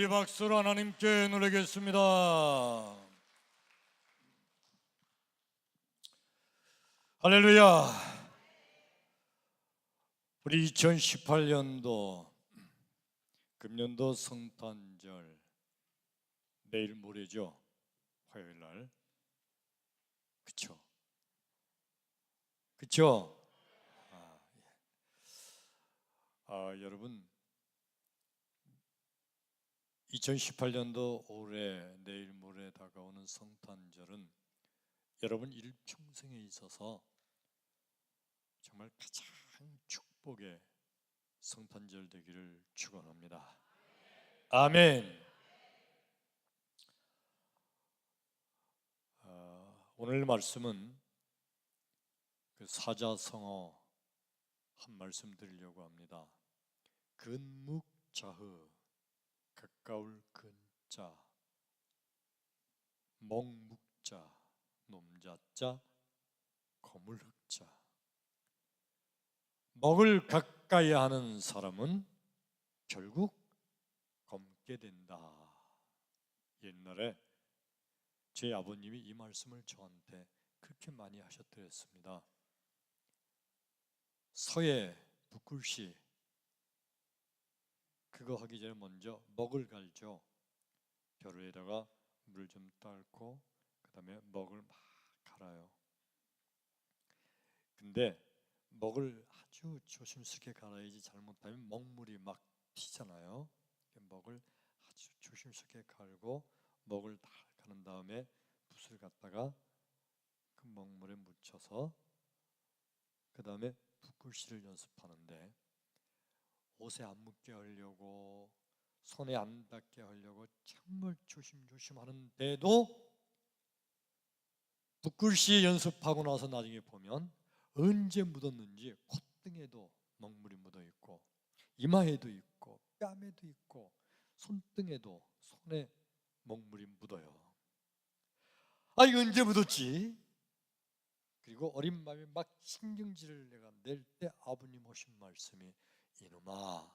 우리 박수로 하나님께 누리겠습니다. 할렐루야. 우리 2018년도 금년도 성탄절 내일 모레죠. 화요일날. 그쵸? 여러분 2018년도 올해 내일 모레 다가오는 성탄절은 여러분 일평생에 있어서 정말 가장 축복의 성탄절 되기를 축원합니다. 아멘. 오늘 말씀은 그 사자성어 한 말씀 드리려고 합니다. 근묵자흐 가까울 근자, 먹묵자, 놈자자, 거물흑자. 먹을 가까이 하는 사람은 결국 검게 된다. 옛날에 제 아버님이 이 말씀을 저한테 그렇게 많이 하셨더랬습니다. 서예 붓글씨 그거 하기 전에 먼저 먹을 갈죠. 벼루에다가 물 좀 따고 그 다음에 먹을 막 갈아요. 근데 먹을 아주 조심스럽게 갈아야지 잘못하면 먹물이 막 튀잖아요. 먹을 아주 조심스럽게 갈고 먹을 다 가는 다음에 붓을 갖다가 그 먹물에 묻혀서 그 다음에 붓글씨를 연습하는데 옷에 안 묻게 하려고 손에 안 닿게 하려고 정말 조심조심 하는데도 붓글씨 연습하고 나서 나중에 보면 언제 묻었는지 콧등에도 먹물이 묻어 있고 이마에도 있고 뺨에도 있고 손등에도 손에 먹물이 묻어요. 이거 언제 묻었지? 그리고 어린 마음에 막 신경질을 내가 낼 때 아버님 하신 말씀이 이놈아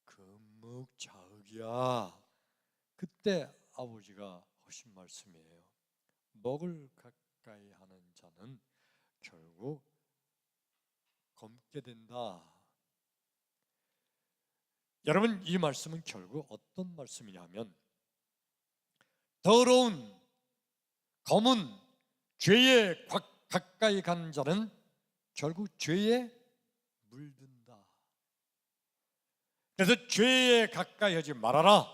근묵자흑이야. 그때 아버지가 하신 말씀이에요. 먹을 가까이 하는 자는 결국 검게 된다. 여러분 이 말씀은 결국 어떤 말씀이냐면 더러운 검은 죄에 가까이 가는 자는 결국 죄에 물든다. 그래서 죄에 가까이 하지 말아라.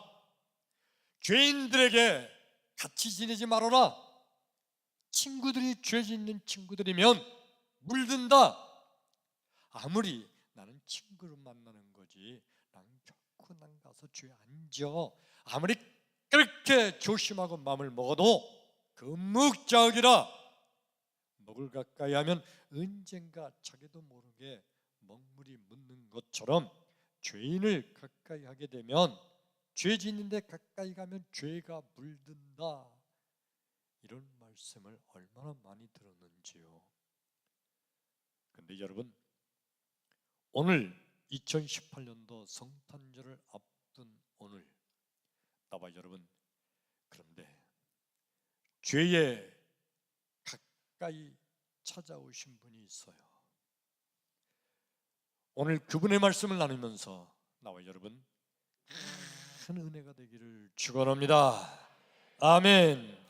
죄인들에게 같이 지내지 말아라. 친구들이 죄 짓는 친구들이면 물든다. 아무리 나는 친구를 만나는 거지 난 결코 난 가서 죄 안 져. 아무리 그렇게 조심하고 마음을 먹어도 근묵자흑이라. 먹을 가까이 하면 언젠가 자기도 모르게 먹물이 묻는 것처럼 죄인을 가까이 하게 되면 죄 짓는데 가까이 가면 죄가 물든다. 이런 말씀을 얼마나 많이 들었는지요. 근데 여러분 오늘 2018년도 성탄절을 앞둔 오늘 나와 여러분 그런데 죄에 가까이 찾아오신 분이 있어요. 오늘 그분의 말씀을 나누면서 나와 여러분 큰 은혜가 되기를 축원합니다. 아멘.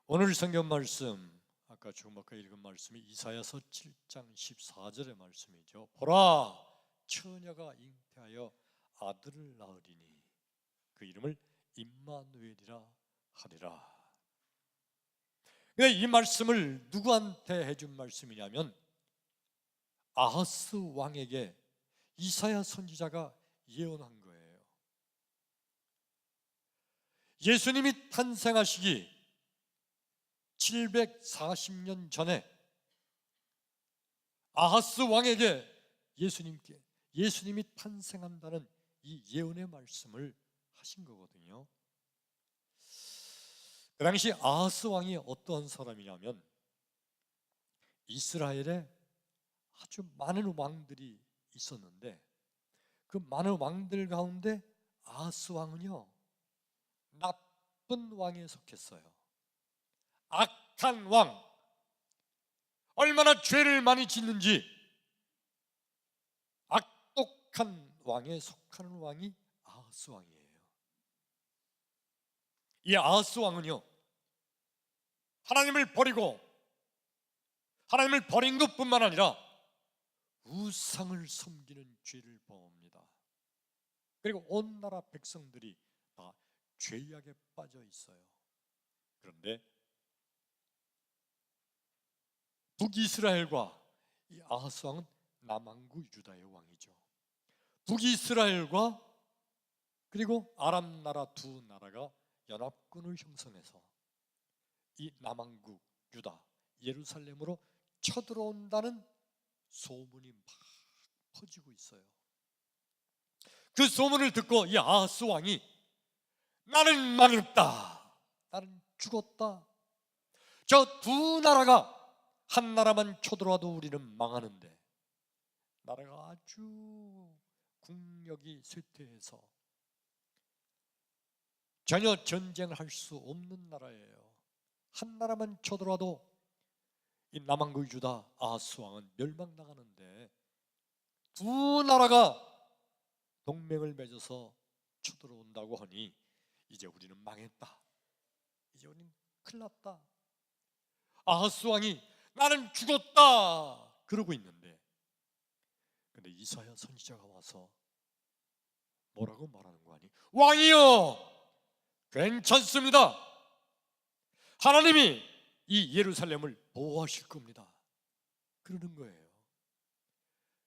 오늘 성경 말씀 아까 조금 아까 읽은 말씀이 이사야서 7장 14절의 말씀이죠. 보라 처녀가 잉태하여 아들을 낳으리니 그 이름을 임마누엘이라 하리라. 이 말씀을 누구한테 해준 말씀이냐면 아하스 왕에게 이사야 선지자가 예언한 거예요. 예수님이 탄생하시기 740년 전에 아하스 왕에게 예수님이 탄생한다는 이 예언의 말씀을 하신 거거든요. 그 당시 아하스 왕이 어떠한 사람이냐면 이스라엘에 아주 많은 왕들이 있었는데 그 많은 왕들 가운데 아하스 왕은요, 나쁜 왕에 속했어요. 악한 왕, 얼마나 죄를 많이 짓는지 악독한 왕에 속하는 왕이 아하스 왕이에요. 이 아하스 왕은요, 하나님을 버리고 하나님을 버린 것뿐만 아니라 우상을 섬기는 죄를 범합니다. 그리고 온 나라 백성들이 다 죄악에 빠져 있어요. 그런데 북이스라엘과 이 아하스 왕은 남왕국 유다의 왕이죠. 북이스라엘과 그리고 아람 나라 두 나라가 연합군을 형성해서 이 남왕국 유다 예루살렘으로 쳐들어온다는 소문이 막 퍼지고 있어요. 그 소문을 듣고 이 아하스 왕이 나는 망했다, 나는 죽었다, 저 두 나라가 한 나라만 쳐들어와도 우리는 망하는데, 나라가 아주 국력이 쇠퇴해서 전혀 전쟁을 할 수 없는 나라예요. 한 나라만 쳐들어와도 이 남왕국 유다 아하스 왕은 멸망당하는데, 두 나라가 동맹을 맺어서 쳐들어온다고 하니 이제 우리는 망했다, 이제 우리는 큰일 났다. 아하스 왕이 나는 죽었다 그러고 있는데, 근데 이사야 선지자가 와서 뭐라고 말하는 거 아니? 왕이여, 괜찮습니다. 하나님이 이 예루살렘을 보호하실 겁니다 그러는 거예요.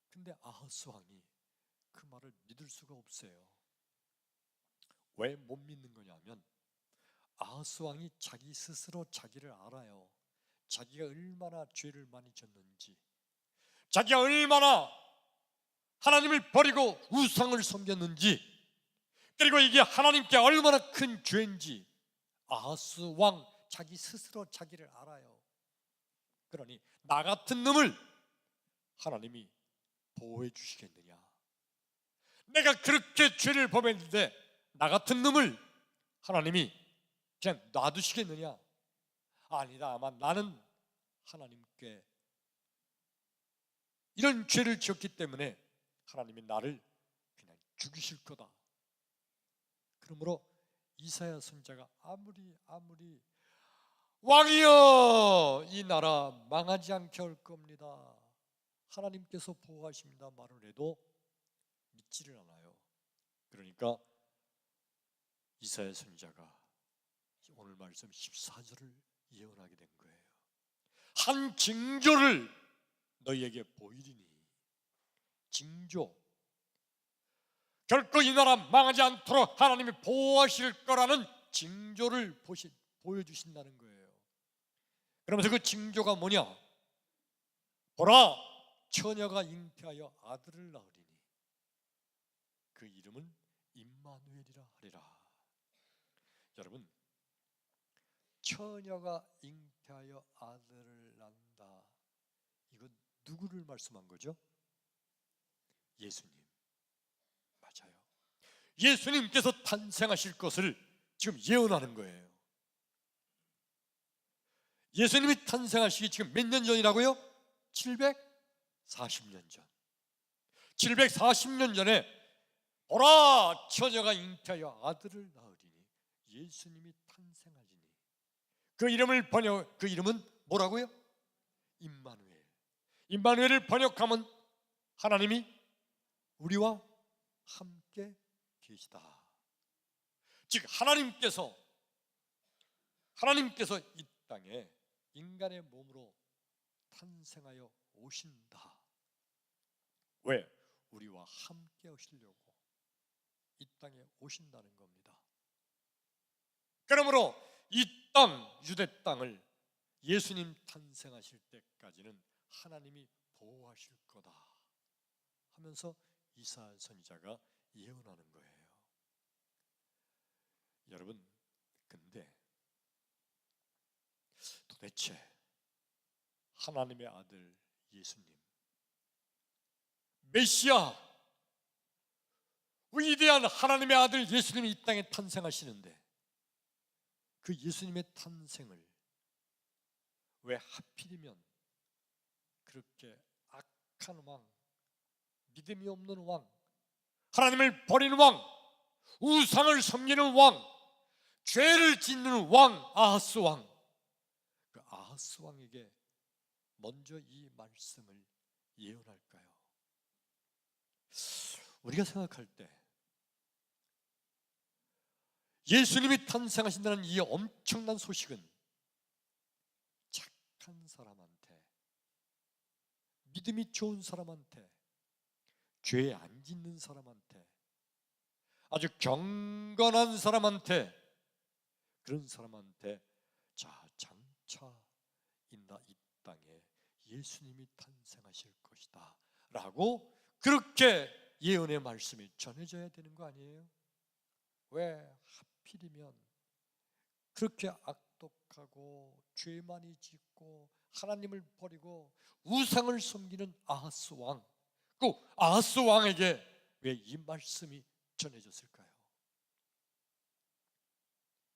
근데 아하스 왕이 그 말을 믿을 수가 없어요. 왜 못 믿는 거냐면, 아하스 왕이 자기 스스로 자기를 알아요. 자기가 얼마나 죄를 많이 졌는지, 자기가 얼마나 하나님을 버리고 우상을 섬겼는지, 그리고 이게 하나님께 얼마나 큰 죄인지 아하스 왕 자기 스스로 자기를 알아요. 그러니 나 같은 놈을 하나님이 보호해 주시겠느냐, 내가 그렇게 죄를 범했는데 나 같은 놈을 하나님이 그냥 놔두시겠느냐? 아니다, 아마 나는 하나님께 이런 죄를 지었기 때문에 하나님이 나를 그냥 죽이실 거다. 그러므로 이사야 선지자가 아무리 왕이여, 이 나라 망하지 않게 할 겁니다, 하나님께서 보호하십니다 말을 해도 믿지를 않아요. 그러니까 이사야 선지자가 오늘 말씀 14절을 예언하게 된 거예요. 한 징조를 너희에게 보이리니, 징조, 결코 이 나라 망하지 않도록 하나님이 보호하실 거라는 징조를 보여주신다는 거예요. 그러면서 그 징조가 뭐냐? 보라, 처녀가 잉태하여 아들을 낳으리니 그 이름은 임마누엘이라 하리라. 여러분, 처녀가 잉태하여 아들을 낳는다, 이건 누구를 말씀한 거죠? 예수님. 맞아요. 예수님께서 탄생하실 것을 지금 예언하는 거예요. 예수님이 탄생하시기 지금 몇 년 전이라고요? 740년 전. 740년 전에 보라, 처녀가 잉태하여 아들을 낳으리니 예수님이 탄생하시니 그 이름은 뭐라고요? 임마누엘. 임마누엘을 번역하면 하나님이 우리와 함께 계시다. 즉 하나님께서 이 땅에 인간의 몸으로 탄생하여 오신다. 왜? 우리와 함께 오시려고 이 땅에 오신다는 겁니다. 그러므로 이 땅, 유대 땅을 예수님 탄생하실 때까지는 하나님이 보호하실 거다 하면서 이사야 선지자가 예언하는 거예요. 여러분, 근데 도대체 하나님의 아들 예수님, 메시아, 위대한 하나님의 아들 예수님이 이 땅에 탄생하시는데 그 예수님의 탄생을 왜 하필이면 그렇게 악한 왕, 믿음이 없는 왕, 하나님을 버리는 왕, 우상을 섬기는 왕, 죄를 짓는 왕 아하스 왕, 그 아하스 왕에게 먼저 이 말씀을 예언할까요? 우리가 생각할 때 예수님이 탄생하신다는 이 엄청난 소식은 착한 사람한테, 믿음이 좋은 사람한테, 죄 안 짓는 사람한테, 아주 경건한 사람한테, 그런 사람한테 자 장차 이 땅에 예수님이 탄생하실 것이다 라고 그렇게 예언의 말씀이 전해져야 되는 거 아니에요? 왜 하필이면 그렇게 악독하고 죄 많이 짓고 하나님을 버리고 우상을 섬기는 아하스 왕, 그 아하스 왕에게 왜 이 말씀이 전해졌을까요?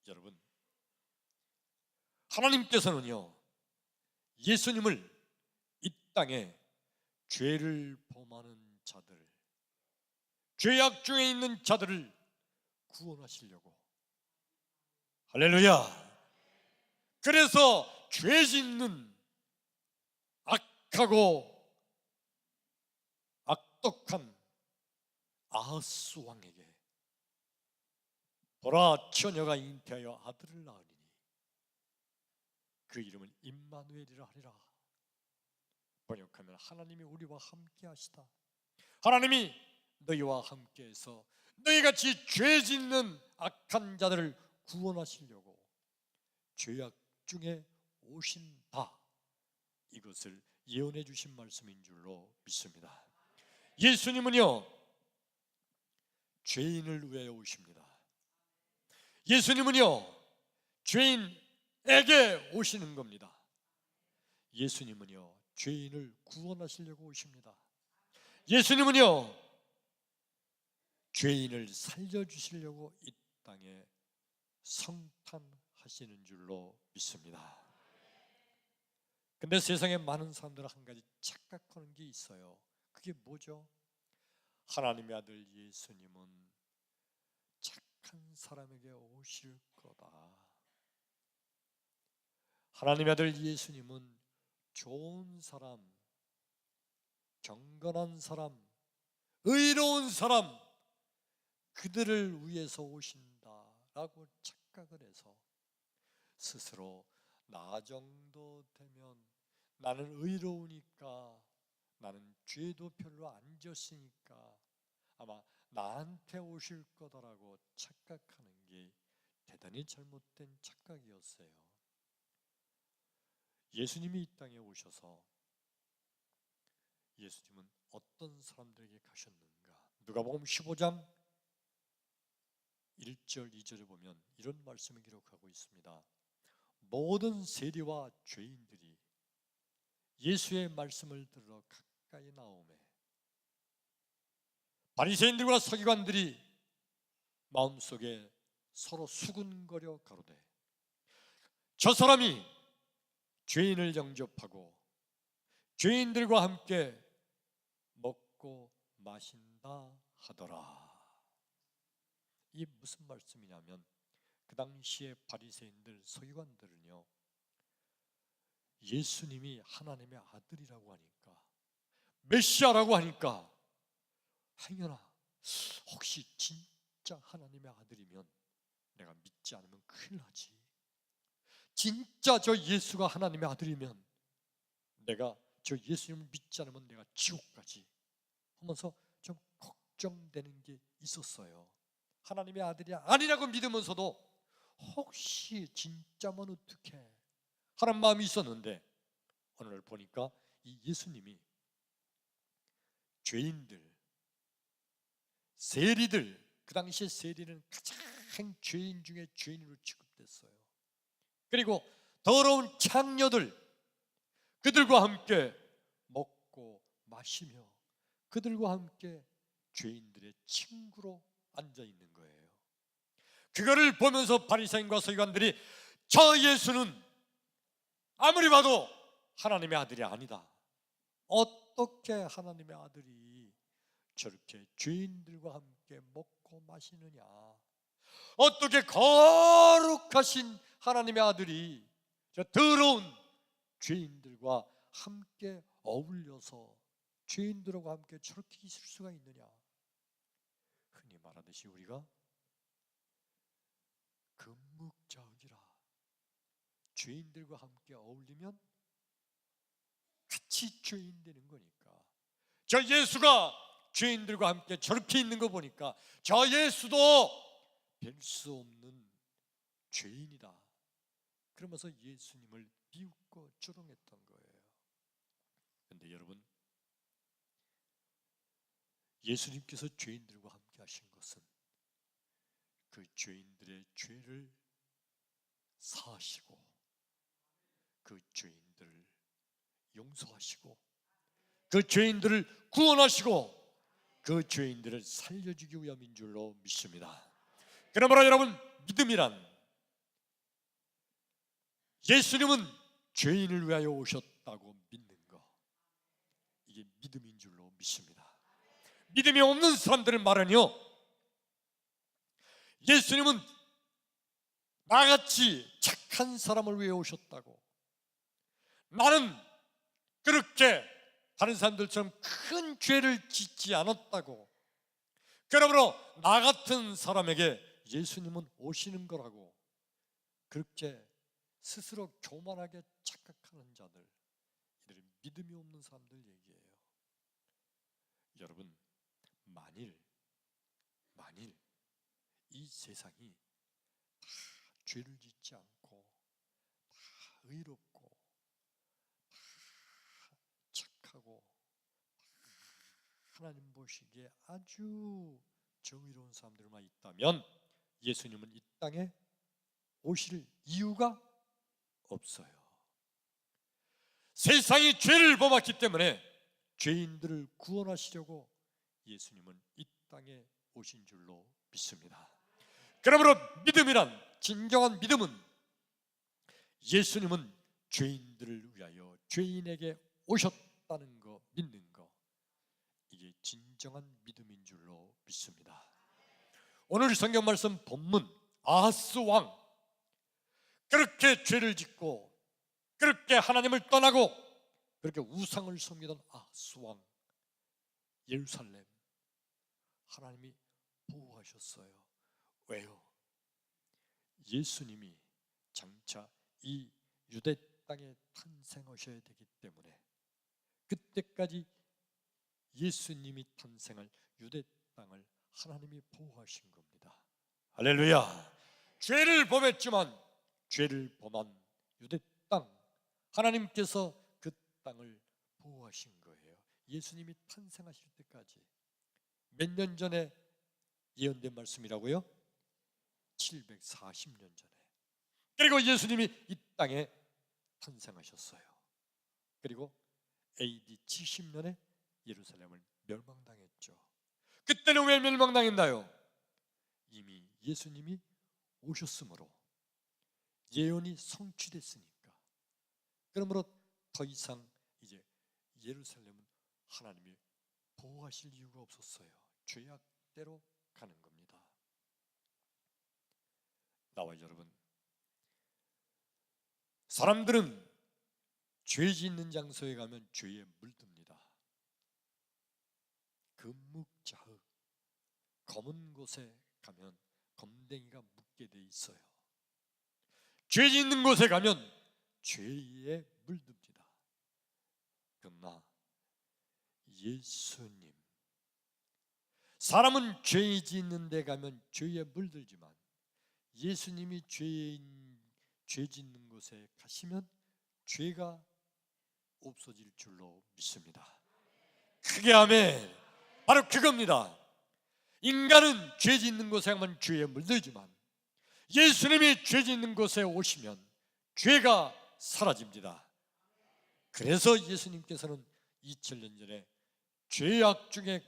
여러분, 하나님께서는요 예수님을 이 땅에 죄를 범하는 자들, 죄악 중에 있는 자들을 구원하시려고, 할렐루야, 그래서 죄 짓는 악하고 악독한 아하스 왕에게 보라 처녀가 잉태하여 아들을 낳으리니 그 이름은 임마누엘이라 하리라. 번역하면 하나님이 우리와 함께 하시다, 하나님이 너희와 함께해서 너희같이 죄 짓는 악한 자들을 구원하시려고 죄악 중에 오신다, 이것을 예언해 주신 말씀인 줄로 믿습니다. 예수님은요 죄인을 위하여 오십니다. 예수님은요 죄인에게 오시는 겁니다. 예수님은요 죄인을 구원하시려고 오십니다. 예수님은요 죄인을 살려주시려고 이 땅에 성탄하시는 줄로 믿습니다. 근데 세상에 많은 사람들은 한 가지 착각하는 게 있어요. 그게 뭐죠? 하나님의 아들 예수님은 착한 사람에게 오실 거다, 하나님의 아들 예수님은 좋은 사람, 경건한 사람, 의로운 사람, 그들을 위해서 오신다라고 착각을 해서 스스로 나 정도 되면, 나는 의로우니까, 나는 죄도 별로 안 졌으니까 아마 나한테 오실 거다라고 착각하는 게 대단히 잘못된 착각이었어요. 예수님이 이 땅에 오셔서 예수님은 어떤 사람들에게 가셨는가? 누가복음 15장 1절 2절에 보면 이런 말씀을 기록하고 있습니다. 모든 세리와 죄인들이 예수의 말씀을 들으러 가까이 나오매 바리새인들과 서기관들이 마음속에 서로 수군거려 가로되 저 사람이 죄인을 영접하고 죄인들과 함께 먹고 마신다 하더라. 이게 무슨 말씀이냐면 그 당시에 바리새인들, 서기관들은요 예수님이 하나님의 아들이라고 하니까, 메시아라고 하니까 행여나 혹시 진짜 하나님의 아들이면 내가 믿지 않으면 큰일 나지, 진짜 저 예수가 하나님의 아들이면 내가 저 예수님을 믿지 않으면 내가 지옥 가지 하면서 좀 걱정되는 게 있었어요. 하나님의 아들이 아니라고 믿으면서도 혹시 진짜면 어떡해 하는 마음이 있었는데, 어느 날 보니까 이 예수님이 죄인들, 세리들, 그 당시에 세리는 가장 죄인 중에 죄인으로 취급됐어요. 그리고 더러운 창녀들, 그들과 함께 먹고 마시며 그들과 함께 죄인들의 친구로 앉아 있는 거예요. 그거를 보면서 바리새인과 서기관들이 저 예수는 아무리 봐도 하나님의 아들이 아니다. 어떻게 하나님의 아들이 저렇게 죄인들과 함께 먹고 마시느냐? 어떻게 거룩하신 하나님의 아들이 저 더러운 죄인들과 함께 어울려서 죄인들과 함께 저렇게 있을 수가 있느냐? 흔히 말하듯이 우리가 금묵자흑이라, 죄인들과 함께 어울리면 같이 죄인 되는 거니까. 저 예수가 죄인들과 함께 저렇게 있는 거 보니까 저 예수도 별 수 없는 죄인이다. 그러면서 예수님을 비웃고 조롱했던 거예요. 그런데 여러분, 예수님께서 죄인들과 함께 하신 것은 그 죄인들의 죄를 사하시고 그 죄인들을 용서하시고 그 죄인들을 구원하시고 그 죄인들을 살려주기 위함인 줄로 믿습니다. 그러므로 여러분, 믿음이란 예수님은 죄인을 위하여 오셨다고 믿는 거, 이게 믿음인 줄로 믿습니다. 믿음이 없는 사람들의 말은요, 예수님은 나같이 착한 사람을 위해 오셨다고, 나는 그렇게 다른 사람들처럼 큰 죄를 짓지 않았다고, 그러므로 나 같은 사람에게 예수님은 오시는 거라고 그렇게 스스로 교만하게 착각하는 자들, 이들은 믿음이 없는 사람들 얘기예요. 여러분, 만일 이 세상이 다 죄를 짓지 않고 다 의롭고 다 착하고 하나님 보시기에 아주 정의로운 사람들만 있다면 예수님은 이 땅에 오실 이유가 없어요. 세상이 죄를 범했기 때문에 죄인들을 구원하시려고 예수님은 이 땅에 오신 줄로 믿습니다. 그러므로 믿음이란, 진정한 믿음은 예수님은 죄인들을 위하여 죄인에게 오셨다는 거, 믿는 거, 이게 진정한 믿음인 줄로 믿습니다. 오늘 성경 말씀 본문, 아하스 왕, 그렇게 죄를 짓고 그렇게 하나님을 떠나고 그렇게 우상을 섬기던 아하스 왕, 예루살렘 하나님이 보호하셨어요. 왜요? 예수님이 장차 이 유대 땅에 탄생하셔야 되기 때문에 그때까지 예수님이 탄생할 유대 땅을 하나님이 보호하신 겁니다. 할렐루야. 죄를 범했지만 죄를 범한 유대 땅, 하나님께서 그 땅을 보호하신 거예요. 예수님이 탄생하실 때까지. 몇 년 전에 예언된 말씀이라고요? 740년 전에. 그리고 예수님이 이 땅에 탄생하셨어요. 그리고 AD 70년에 예루살렘을 멸망당했죠. 그때는 왜 멸망당했나요? 이미 예수님이 오셨으므로, 예언이 성취됐으니까. 그러므로 더 이상 이제 예루살렘은 하나님이 보호하실 이유가 없었어요. 죄악대로 가는 겁니다. 나와 여러분, 사람들은 죄 짓는 장소에 가면 죄에 물듭니다. 금묵자흑, 검은 곳에 가면 검댕이가 묻게 돼 있어요. 죄 짓는 곳에 가면 죄에 물듭니다. 그러나 예수님, 사람은 죄 짓는 데 가면 죄에 물들지만 예수님이 죄 짓는 곳에 가시면 죄가 없어질 줄로 믿습니다. 크게 아멘. 바로 그겁니다. 인간은 죄 짓는 곳에 가면 죄에 물들지만 예수님이 죄 짓는 곳에 오시면 죄가 사라집니다. 그래서 예수님께서는 2000년 전에 죄악 중에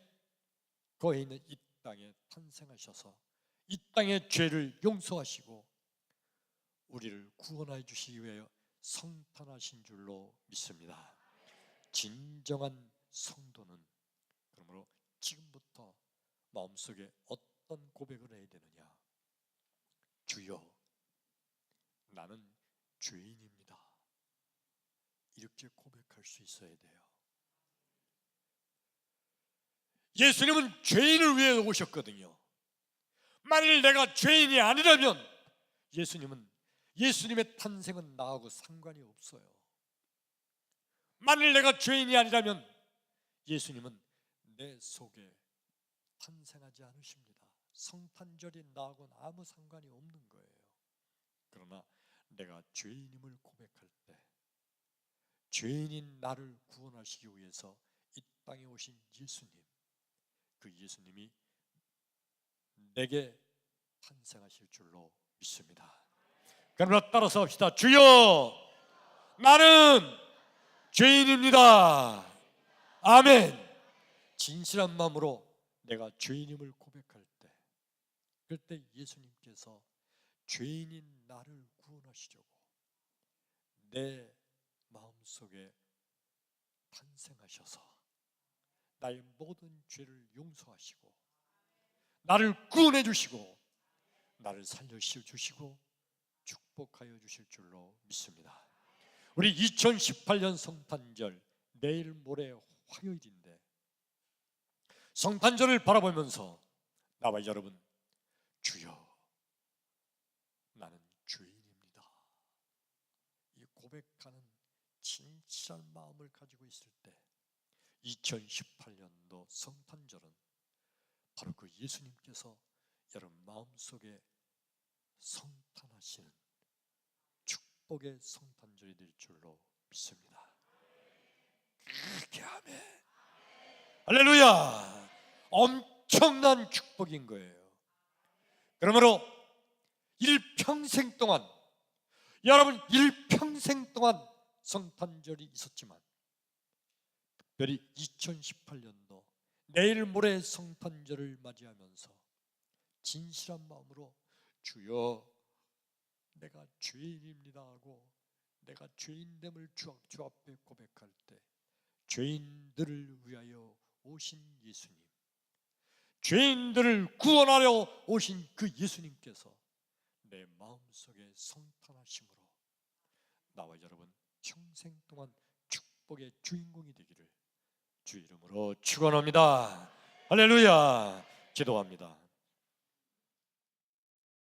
거기 있는 이 땅에 탄생하셔서 이 땅의 죄를 용서하시고 우리를 구원해 주시기 위하여 성탄하신 줄로 믿습니다. 진정한 성도는 그러므로 지금부터 마음속에 어떤 고백을 해야 되느냐? 주여, 나는 죄인입니다. 이렇게 고백할 수 있어야 돼요. 예수님은 죄인을 위해 오셨거든요. 만일 내가 죄인이 아니라면 예수님의 탄생은 나하고 상관이 없어요. 만일 내가 죄인이 아니라면 예수님은 내 속에 탄생하지 않으십니다. 성탄절이 나하고는 아무 상관이 없는 거예요. 그러나 내가 죄인임을 고백할 때, 죄인인 나를 구원하시기 위해서 이 땅에 오신 예수님, 그 예수님이 내게 탄생하실 줄로 믿습니다. 그러나 따라서 합시다. 주여, 나는 죄인입니다. 아멘. 진실한 마음으로 내가 죄인임을 고백할 때, 그때 예수님께서 죄인인 나를 구원하시려고 내 마음속에 탄생하셔서 나의 모든 죄를 용서하시고 나를 구원해 주시고 나를 살려주시고 축복하여 주실 줄로 믿습니다. 우리 2018년 성탄절, 내일 모레 화요일인데 성탄절을 바라보면서 나와 여러분, 주여, 나는 죄인입니다, 이 고백하는 진실한 마음을 가지고 있을 때 2018년도 성탄절은 바로 그 예수님께서 여러분 마음속에 성탄하시는 축복의 성탄절이 될 줄로 믿습니다. 그렇게 아멘. 할렐루야. 엄청난 축복인 거예요. 그러므로 일평생 동안, 여러분 일평생 동안 성탄절이 있었지만 특별히 2018년도 내일 모레 성탄절을 맞이하면서 진실한 마음으로 주여, 내가 죄인입니다 하고 내가 죄인됨을 주 앞에 고백할 때 죄인들을 위하여 오신 예수님, 죄인들을 구원하려 오신 그 예수님께서 내 마음속에 성탄하심으로 나와 여러분 평생 동안 축복의 주인공이 되기를 주 이름으로 축원합니다. 할렐루야. 기도합니다.